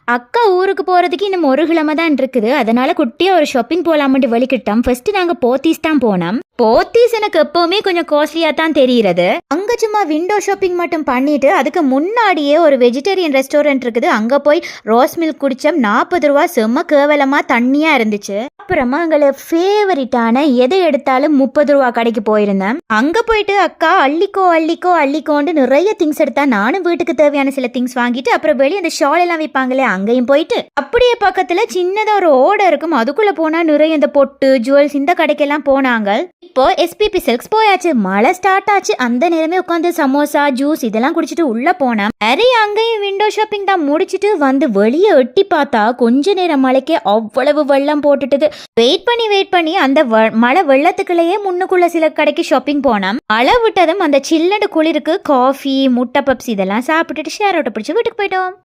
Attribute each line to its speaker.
Speaker 1: அக்கா ஊருக்கு போறதுக்கு இன்னும் ஒரு கிழமை தான் இருக்குது. அதனால குட்டியா ஒரு ஷாப்பிங் போலாம்னு வலிக்கிட்டோம். ஃபர்ஸ்ட் நாங்க போத்தீஸ் தான் போனோம். போத்தீஸ் எனக்கு எப்பவுமே கொஞ்சம் காஸ்ட்லியா தான் தெரியுறது. அங்க சும்மா விண்டோ ஷாப்பிங் மட்டும் பண்ணிட்டு அதுக்கு முன்னாடியே ஒரு வெஜிடேரியன் ரெஸ்டாரண்ட் இருக்குது. அங்க போய் ரோஸ் மில்க் குடிச்சோம். 40 ரூபா. செம்ம கேவலமா தண்ணியா இருந்துச்சு. அப்புறமா எங்களை ஃபேவரட்டான எதை எடுத்தாலும் 30 ரூபா கடைக்கு போயிருந்தேன். அங்க போயிட்டு அக்கா அள்ளிக்கோ அள்ளிக்கோ அள்ளிக்கோண்டு நிறைய திங்ஸ் எடுத்தா. நானும் வீட்டுக்கு தேவையான சில திங்ஸ் வாங்கிட்டு அப்புறம் வெளியே அந்த ஷால் எல்லாம் வைப்பாங்களே அங்கேயும் போயிட்டு அப்படியே பக்கத்துல சின்னதா ஒரு ஓடை இருக்கும். அதுக்குள்ள போனா நிறைய இந்த பொட்டு ஜுவல்ஸ் இந்த கடைக்கெல்லாம் போனாங்க. இப்போ எஸ்பிபி சில்க்ஸ் போயாச்சு. மழை ஸ்டார்ட் ஆச்சு. அந்த நேரமே உட்காந்து சமோசா ஜூஸ் இதெல்லாம் குடிச்சிட்டு உள்ள போனா. நிறைய அங்கேயும் விண்டோ ஷாப்பிங் தான் முடிச்சிட்டு வந்து வெளியே எட்டி பார்த்தா கொஞ்ச நேரம் மழைக்கே அவ்வளவு வெள்ளம் போட்டுட்டுது. வெயிட் பண்ணி அந்த மழை வெள்ளத்துக்குள்ளேயே முன்னுக்குள்ள சில கடைக்கு ஷாப்பிங் போனா. மழை விட்டதும் அந்த சில்லடு குளிருக்கு காஃபி முட்டை பப்ஸ் இதெல்லாம் சாப்பிட்டுட்டு ஷேர் அவுட்டை பிடிச்சி வீட்டுக்கு போயிட்டோம்.